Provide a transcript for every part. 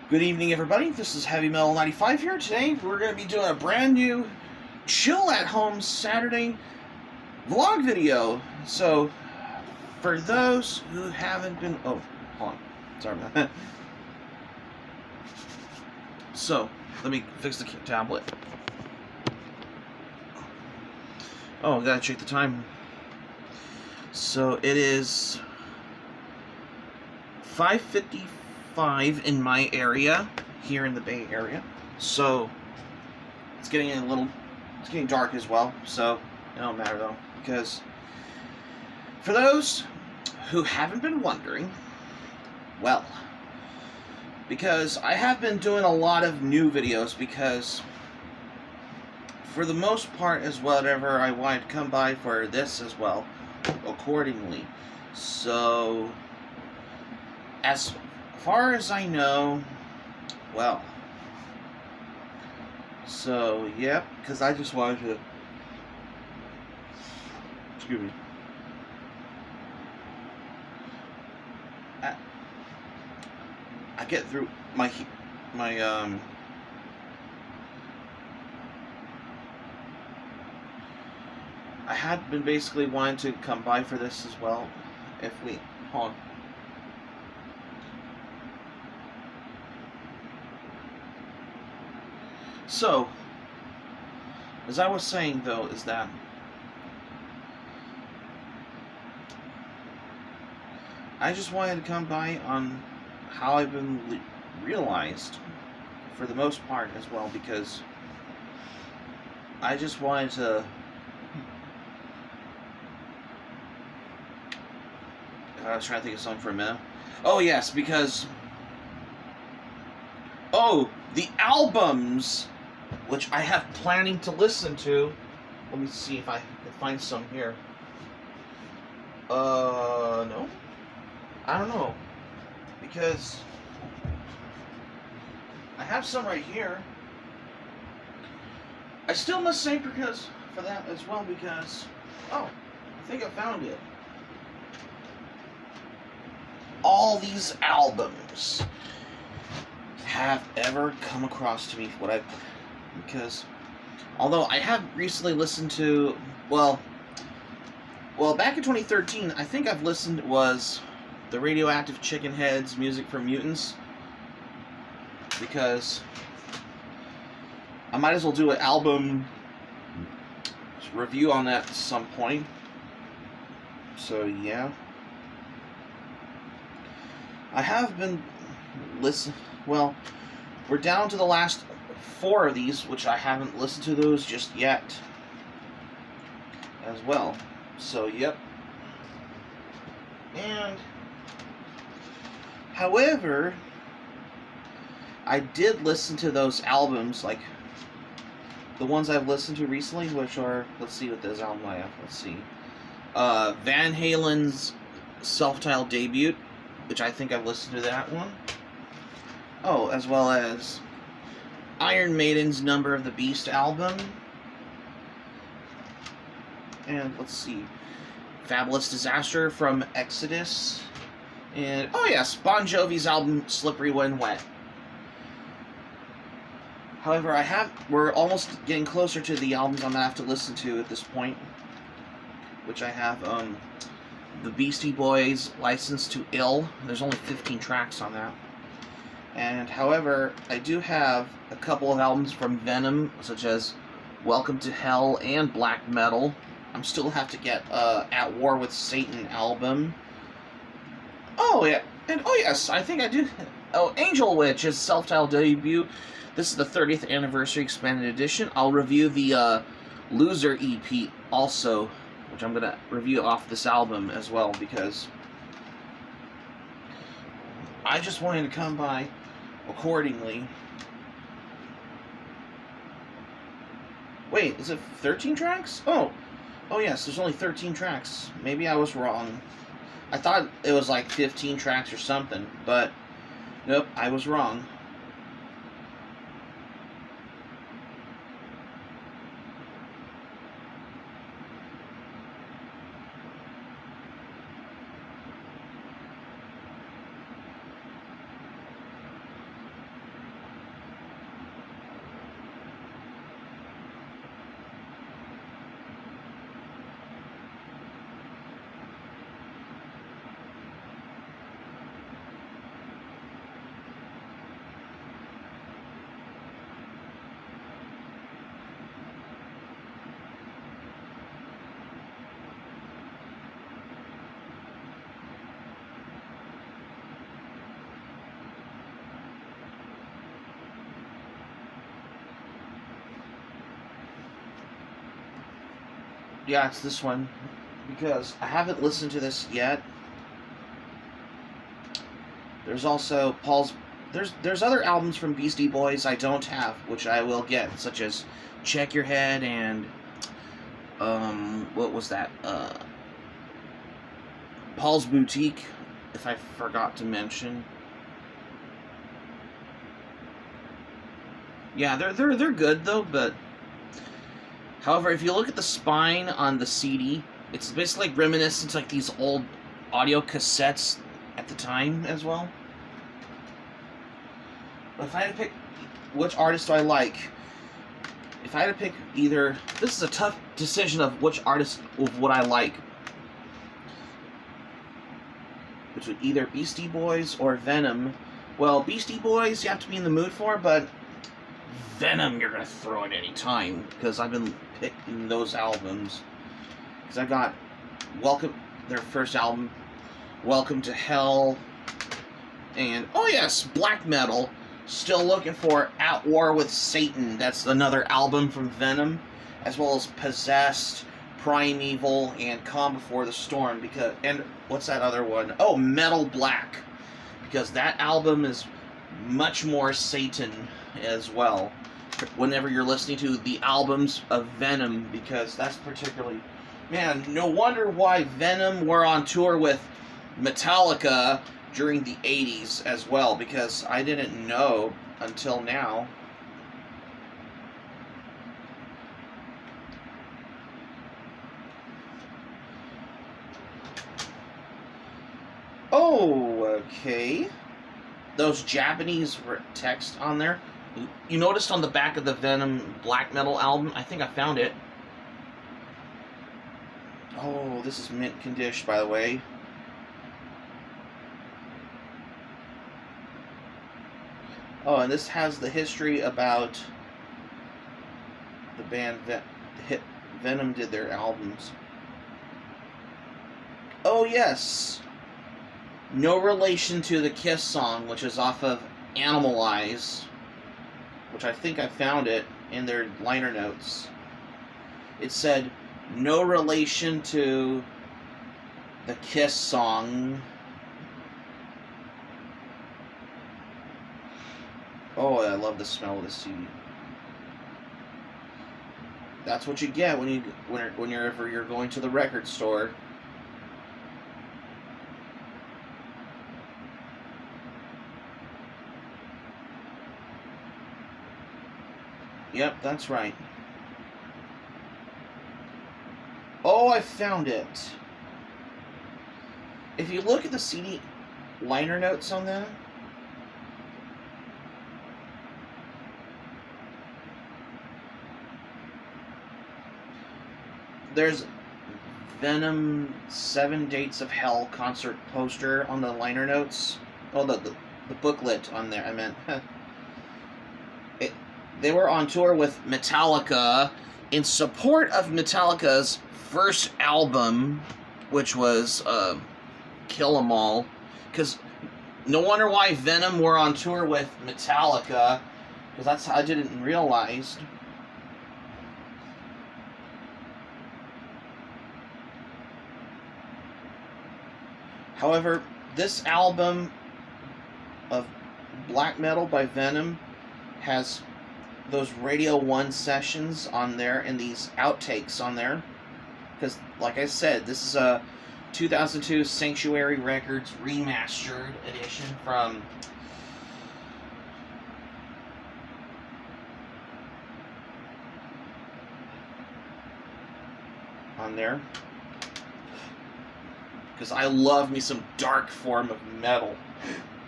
Good evening, everybody. This is Heavy Metal 95 here. Today, we're going to be doing a brand new chill at home Saturday vlog video. So, for those who haven't been... Oh, hold on. Sorry about that. So, let me fix the tablet. Oh, gotta check the time. So, it is 5:55 in my area, here in the Bay Area. So, it's getting it's getting dark as well. So, it don't matter though, because for those who haven't been wondering, well, because I have been doing a lot of new videos, because for the most part, as whatever I wanted to come by for this as well, accordingly. So, as far as I know, well, so, yep, because I just wanted to, excuse me, I get through my I had been basically wanting to come by for this as well, if we, hold on. So, as I was saying though, is that I just wanted to come by on how I've been realized, for the most part as well, because I just wanted to I was trying to think of something for a minute. Oh yes, because the albums which I have planning to listen to. Let me see if I can find some here. No. I don't know. Because I have some right here. I still must say because for that as well, because I think I found it. All these albums have ever come across to me because although I have recently listened to well back in 2013 I think I've listened was the Radioactive Chicken Heads Music for Mutants, because I might as well do an album review on that at some point. So yeah, I have been well, we're down to the last 4 of these, which I haven't listened to those just yet as well. So yep. And however, I did listen to those albums, like the ones I've listened to recently, which are, let's see what this album I have, let's see. Van Halen's self-titled debut, which I think I've listened to that one. Oh, as well as Iron Maiden's Number of the Beast album. And let's see, Fabulous Disaster from Exodus. And, oh yes, Bon Jovi's album Slippery When Wet. However, we're almost getting closer to the albums I'm going to have to listen to at this point, which I have, the Beastie Boys' License to Ill. There's only 15 tracks on that. And, however, I do have a couple of albums from Venom, such as Welcome to Hell and Black Metal. I still have to get At War with Satan album. Oh, yeah. And, oh, yes, I think I do. Oh, Angel Witch's self-titled debut. This is the 30th Anniversary Expanded Edition. I'll review the Loser EP also, which I'm going to review off this album as well, because I just wanted to come by accordingly. Wait, is it 13 tracks? Oh yes, there's only 13 tracks. Maybe I was wrong. I thought it was like 15 tracks or something, but nope, I was wrong. Yeah, it's this one. Because I haven't listened to this yet. There's also Paul's... There's other albums from Beastie Boys I don't have, which I will get, such as Check Your Head and... what was that? Paul's Boutique, if I forgot to mention. Yeah, they're good though, but however, if you look at the spine on the CD, it's basically like reminiscent to like these old audio cassettes at the time as well. But if I had to pick which artist do I like, if I had to pick either, this is a tough decision of which artist of what I like, which would either Beastie Boys or Venom. Well, Beastie Boys you have to be in the mood for, but Venom you're gonna throw at any time, because I've been picking those albums. Because I got their first album, Welcome to Hell, and oh yes, black metal. Still looking for At War with Satan. That's another album from Venom, as well as Possessed, Primeval, and Calm Before the Storm. And what's that other one? Oh, Metal Black, because that album is much more Satan as well. Whenever you're listening to the albums of Venom, because that's particularly, man, no wonder why Venom were on tour with Metallica during the 80s as well, because I didn't know until now. Oh, okay. Those Japanese text on there. You noticed on the back of the Venom black metal album? I think I found it. Oh, this is mint condition, by the way. Oh, and this has the history about the band Venom did their albums. Oh, yes. No relation to the Kiss song, which is off of Animalize, which I think I found it in their liner notes. It said, no relation to the Kiss song. Oh, I love the smell of the CD. That's what you get whenever you're going to the record store. Yep, that's right. Oh, I found it. If you look at the CD liner notes on that, there's Venom 7 Dates of Hell concert poster on the liner notes. Oh, the booklet on there, I meant. They were on tour with Metallica in support of Metallica's first album, which was Kill 'Em All. Because no wonder why Venom were on tour with Metallica, because that's how I didn't realize. However, this album of black metal by Venom has those Radio 1 sessions on there and these outtakes on there. Because, like I said, this is a 2002 Sanctuary Records remastered edition from on there. Because I love me some dark form of metal.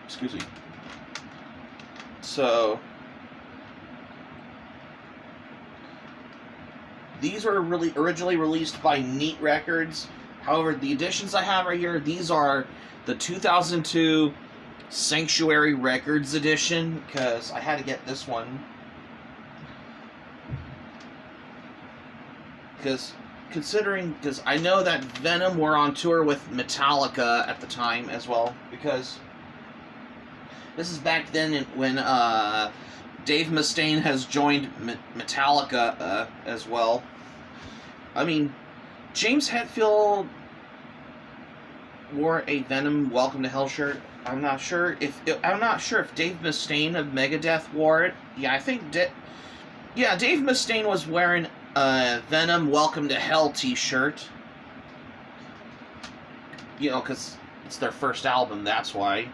Excuse me. So these were originally released by Neat Records. However, the editions I have right here, these are the 2002 Sanctuary Records edition, because I had to get this one. Because I know that Venom were on tour with Metallica at the time as well, because this is back then when Dave Mustaine has joined Metallica as well. I mean, James Hetfield wore a Venom Welcome to Hell shirt. I'm not sure if Dave Mustaine of Megadeth wore it. Yeah, I think Dave Mustaine was wearing a Venom Welcome to Hell t-shirt. You know, because it's their first album, that's why.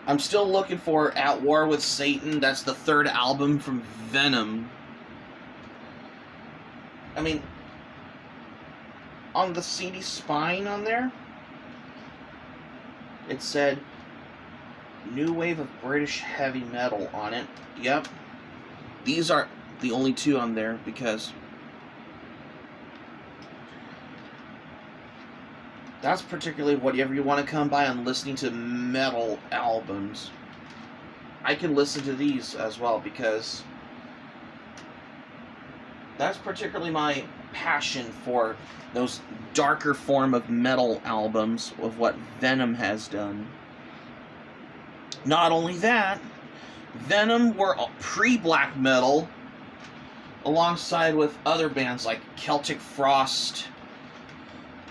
I'm still looking for At War with Satan. That's the third album from Venom. I mean, on the CD spine on there, it said New Wave of British Heavy Metal on it. Yep. These are the only two on there because that's particularly whatever you want to come by on listening to metal albums. I can listen to these as well because that's particularly my passion for those darker form of metal albums of what Venom has done. Not only that, Venom were pre-black metal alongside with other bands like Celtic Frost,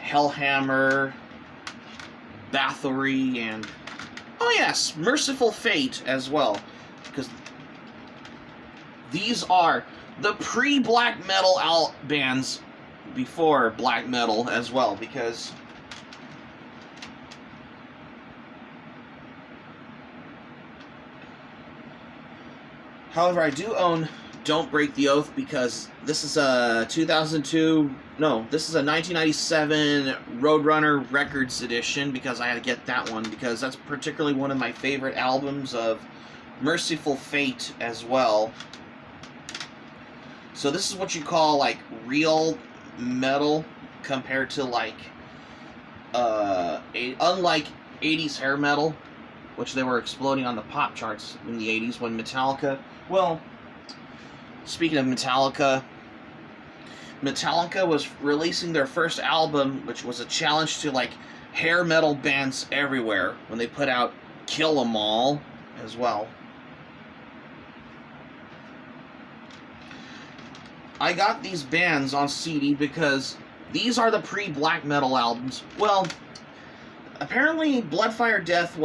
Hellhammer, Bathory, and oh yes, Merciful Fate as well, because these are the pre-black metal bands before black metal as well, because however, I do own Don't Break the Oath because this is a 1997 Roadrunner Records edition because I had to get that one because that's particularly one of my favorite albums of Merciful Fate as well. So this is what you call like real metal compared to like unlike 80s hair metal, which they were exploding on the pop charts in the 80s when Metallica, well, speaking of Metallica was releasing their first album, which was a challenge to like hair metal bands everywhere when they put out Kill 'Em All as well. I got these bands on CD because these are the pre-black metal albums. Well, apparently Bloodfire Death,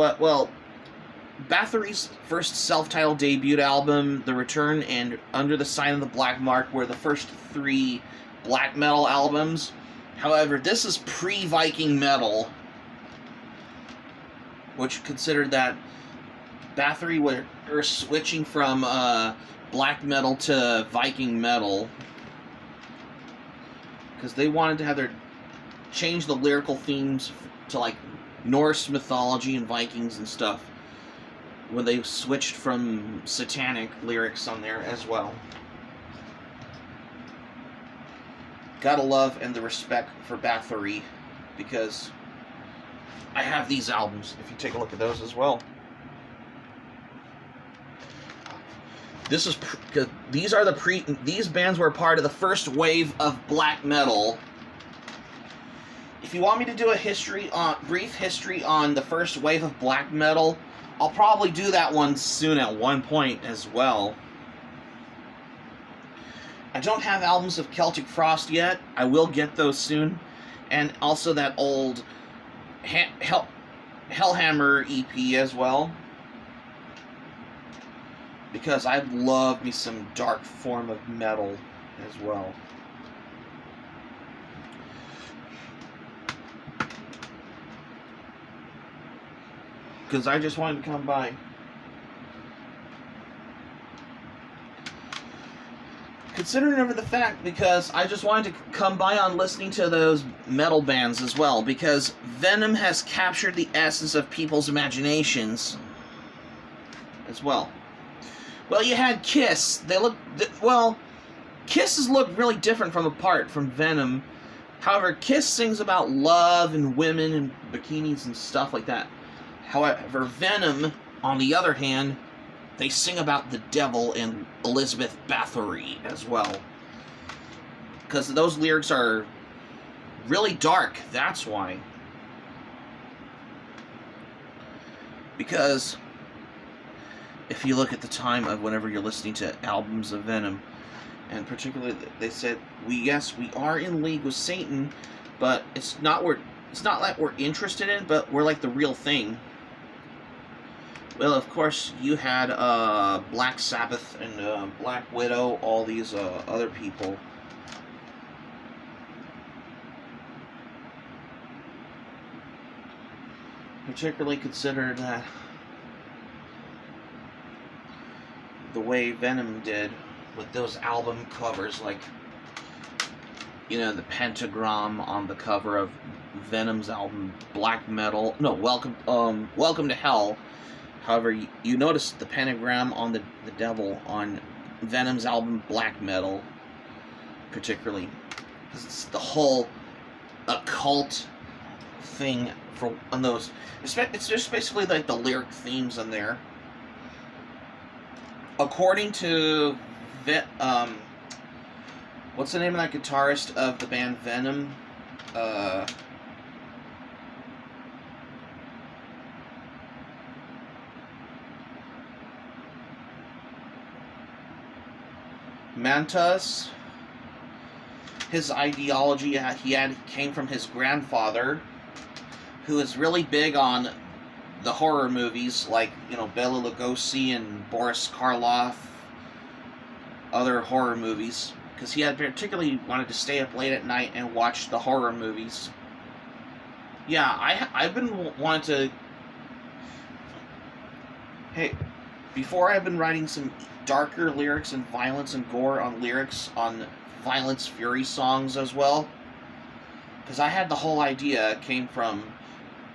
Bathory's first self-titled debut album, The Return, and Under the Sign of the Black Mark were the first three black metal albums. However, this is pre-Viking metal, which considered that Bathory were switching from black metal to Viking metal because they wanted to have change the lyrical themes to like Norse mythology and Vikings and stuff when they switched from satanic lyrics on there as well. Gotta love and the respect for Bathory because I have these albums if you take a look at those as well. These bands were part of the first wave of black metal. If you want me to do a brief history on the first wave of black metal, I'll probably do that one soon at one point as well. I don't have albums of Celtic Frost yet. I will get those soon. And also that old Hellhammer EP as well. Because I love me some dark form of metal as well. Because I just wanted to come by. Considering over the fact, because I just wanted to come by on listening to those metal bands as well, because Venom has captured the essence of people's imaginations as well. Well, you had Kiss. Kisses look really different apart from Venom. However, Kiss sings about love and women and bikinis and stuff like that. However, Venom, on the other hand, they sing about the devil and Elizabeth Bathory as well. Because those lyrics are really dark, that's why. Because if you look at the time of whenever you're listening to albums of Venom, And particularly, they said, yes, we are in league with Satan, but it's not like we're interested in, but we're like the real thing. Well, of course, you had Black Sabbath and Black Widow, all these other people. Particularly considered that the way Venom did with those album covers, like, you know, the pentagram on the cover of Venom's album Black Metal. No, Welcome to Hell. However, you notice the pentagram on the devil on Venom's album Black Metal, particularly. It's the whole occult thing on those. It's just basically like the lyric themes in there. According to what's the name of that guitarist of the band Venom? Mantas. His ideology came from his grandfather, who is really big on the horror movies, like, you know, Bela Lugosi and Boris Karloff, other horror movies, because he had particularly wanted to stay up late at night and watch the horror movies. Yeah, I've been wanting to. Hey, before I've been writing some darker lyrics and violence and gore on lyrics on Violence Fury songs as well, because I had the whole idea came from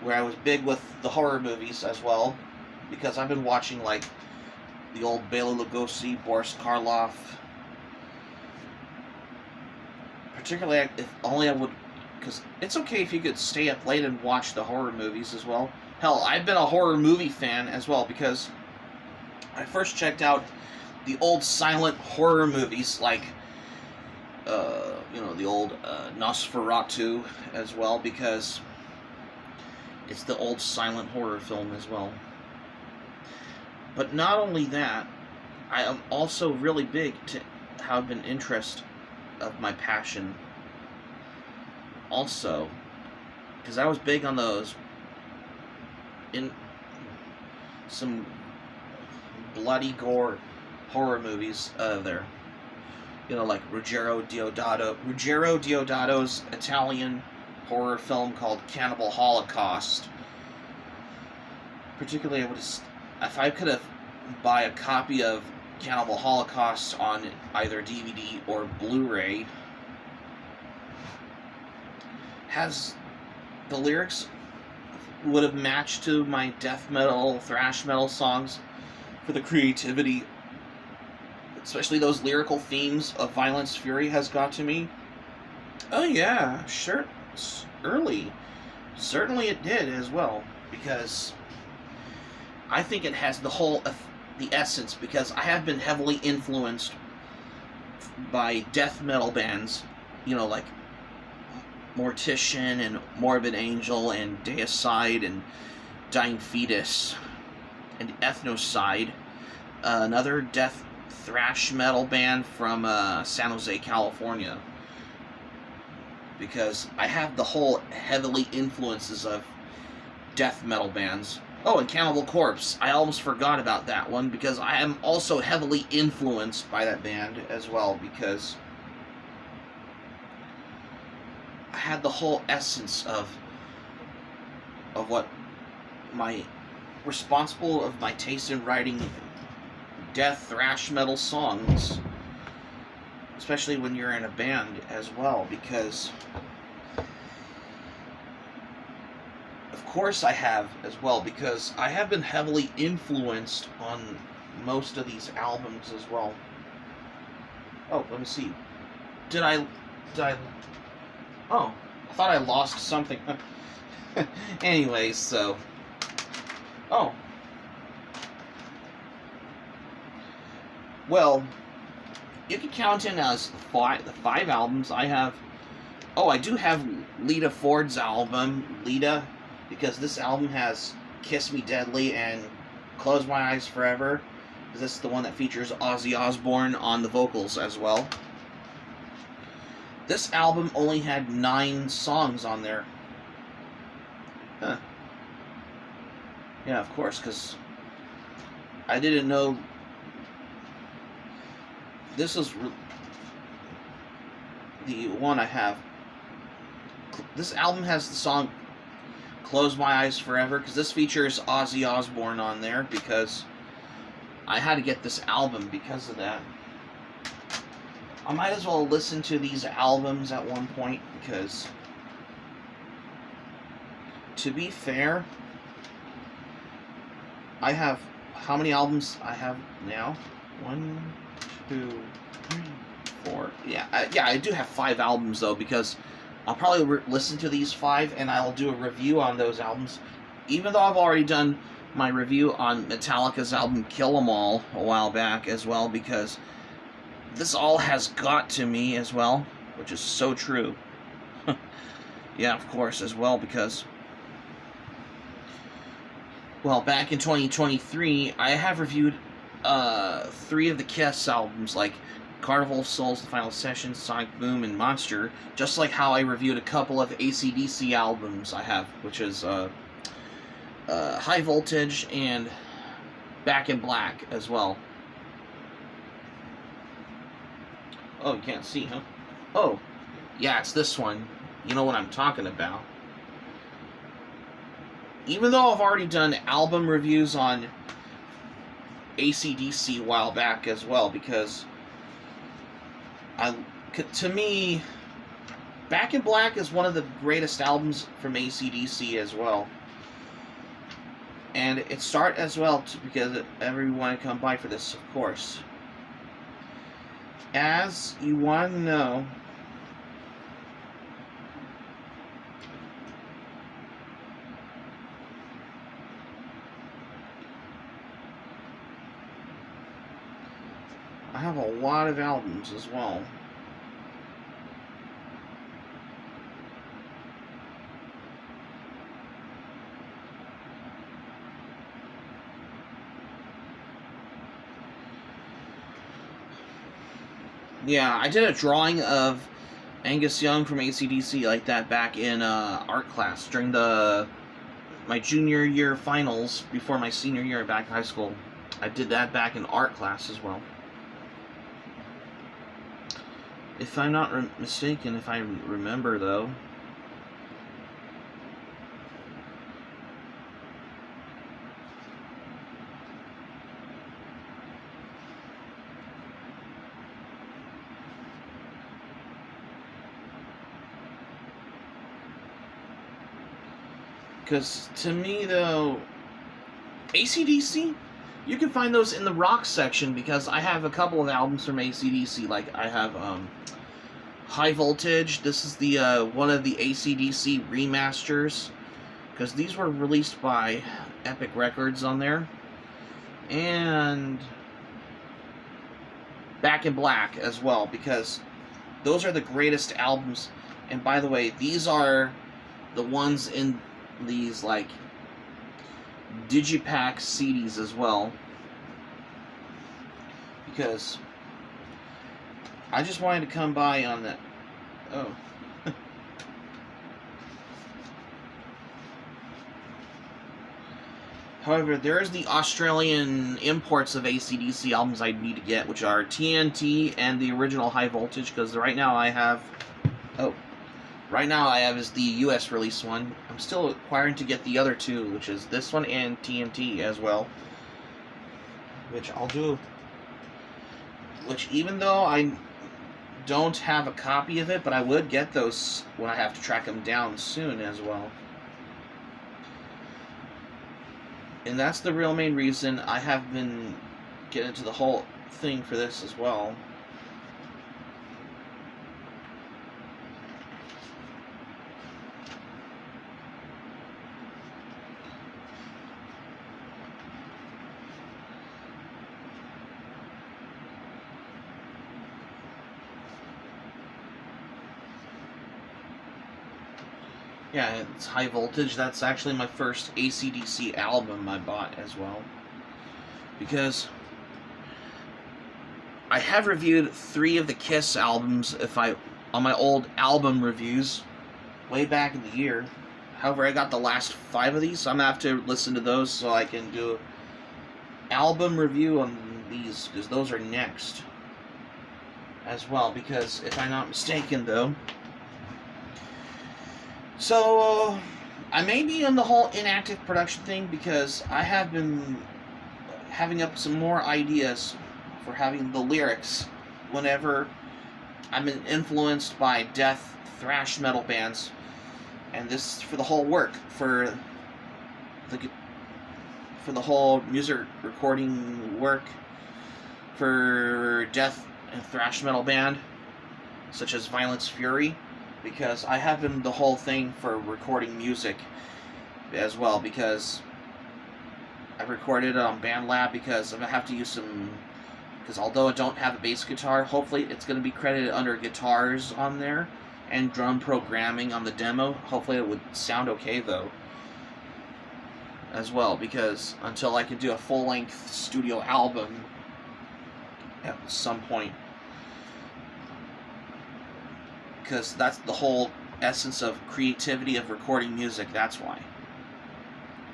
where I was big with the horror movies as well, because I've been watching like the old Bela Lugosi, Boris Karloff. Particularly, if only I would, because it's okay if you could stay up late and watch the horror movies as well. Hell, I've been a horror movie fan as well, because I first checked out the old silent horror movies, like, you know, the old Nosferatu as well, because it's the old silent horror film as well. But not only that, I am also really big to have an interest of my passion. Also, because I was big on those in some bloody gore horror movies there. You know, like Ruggero Deodato's Italian horror film called Cannibal Holocaust. Particularly, if I could have buy a copy of Cannibal Holocaust on either DVD or Blu-ray, has the lyrics would have matched to my death metal, thrash metal songs for the creativity, especially those lyrical themes of Violence Fury has got to me. Oh yeah, sure. Certainly it did as well, because I think it has the essence, because I have been heavily influenced by death metal bands, you know, like Mortician and Morbid Angel and Deicide and Dying Fetus and Ethnocide, another death thrash metal band from San Jose, California. Because I have the whole heavily influences of death metal bands. Oh, and Cannibal Corpse. I almost forgot about that one, because I am also heavily influenced by that band as well, because I had the whole essence of what my responsible of my taste in writing death thrash metal songs, especially when you're in a band as well, because of course I have as well, because I have been heavily influenced on most of these albums as well. Oh, let me see. Did I oh, I thought I lost something. Anyways, so oh, well, you can count in as the five albums. I have, oh, I do have Lita Ford's album, Lita, because this album has Kiss Me Deadly and Close My Eyes Forever, because this is the one that features Ozzy Osbourne on the vocals as well. This album only had 9 songs on there. Huh. Yeah, of course, because I didn't know this was the one I have. This album has the song Close My Eyes Forever, because this features Ozzy Osbourne on there, because I had to get this album because of that. I might as well listen to these albums at one point, because to be fair, I have, how many albums I have now? 1, 2, 3, 4. Yeah, I do have 5 albums though, because I'll probably listen to these 5 and I'll do a review on those albums. Even though I've already done my review on Metallica's album Kill 'Em All a while back as well, because this all has got to me as well, which is so true. Yeah, of course, as well, because, well, back in 2023, I have reviewed 3 of the Kiss albums, like Carnival of Souls, The Final Session, Sonic Boom, and Monster, just like how I reviewed a couple of AC/DC albums I have, which is High Voltage and Back in Black as well. Oh, you can't see, huh? Oh, yeah, it's this one. You know what I'm talking about. Even though I've already done album reviews on AC/DC a while back as well, because to me, Back in Black is one of the greatest albums from AC/DC as well. And it started as well because everyone come by for this, of course. As you want to know, I have a lot of albums as well. Yeah, I did a drawing of Angus Young from AC/DC like that back in art class during my junior year finals before my senior year back in high school. I did that back in art class as well. If I'm not mistaken, if I remember though, because to me though, AC/DC, you can find those in the rock section, because I have a couple of albums from AC/DC. Like I have High Voltage. This is the one of the AC/DC remasters, because these were released by Epic Records on there. And Back in Black as well, because those are the greatest albums. And by the way, these are the ones in these like digipack CDs as well, because I just wanted to come by on that. Oh. However, there's the Australian imports of AC/DC albums I need to get, which are TNT and the original High Voltage, because right now I have... Oh. Right now I have is the US release one. I'm still requiring to get the other 2, which is this one and TNT as well, which I'll do. Which, even though I don't have a copy of it, but I would get those when I have to track them down soon as well. And that's the real main reason I have been getting into the whole thing for this as well. Yeah, it's High Voltage. That's actually my first AC/DC album I bought as well, because I have reviewed 3 of the Kiss albums, if I on my old album reviews way back in the year. However, I got the last 5 of these, so I'm going to have to listen to those so I can do album review on these, because those are next as well, because if I'm not mistaken, though. So, I may be on the whole inactive production thing, because I have been having up some more ideas for having the lyrics whenever I'm influenced by death thrash metal bands, and this for the whole work for the whole music recording work for death and thrash metal band such as Violence Fury, because I have been the whole thing for recording music as well, because I recorded it on BandLab, because I'm gonna have to use some, because although I don't have a bass guitar, hopefully it's going to be credited under guitars on there and drum programming on the demo. Hopefully it would sound okay, though, as well, because until I can do a full-length studio album at some point, because that's the whole essence of creativity of recording music. That's why.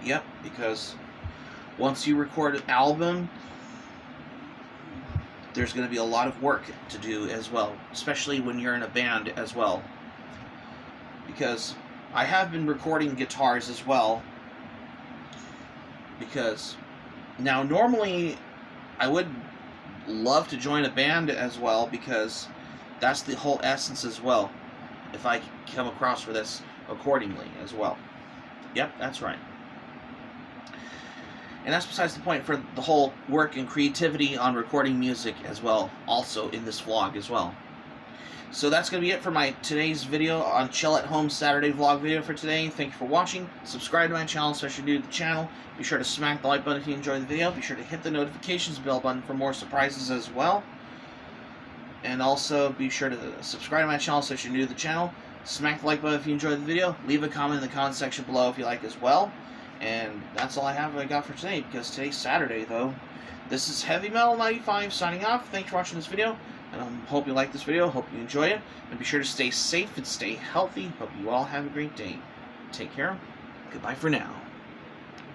Yep, because once you record an album, there's going to be a lot of work to do as well, especially when you're in a band as well. Because I have been recording guitars as well, because now normally I would love to join a band as well, because that's the whole essence as well, if I come across for this accordingly as well. Yep, that's right. And that's besides the point for the whole work and creativity on recording music as well, also in this vlog as well. So that's going to be it for my today's video on Chill at Home Saturday vlog video for today. Thank you for watching. Subscribe to my channel if you're new to the channel. Be sure to smack the like button if you enjoyed the video. Be sure to hit the notifications bell button for more surprises as well. And also be sure to subscribe to my channel if you're new to the channel. Smack the like button if you enjoyed the video. Leave a comment in the comment section below if you like as well. And that's all I got for today, because today's Saturday, though. This is Heavy Metal 95 signing off. Thanks for watching this video, and I hope you like this video. Hope you enjoy it, and be sure to stay safe and stay healthy. Hope you all have a great day. Take care. Goodbye for now.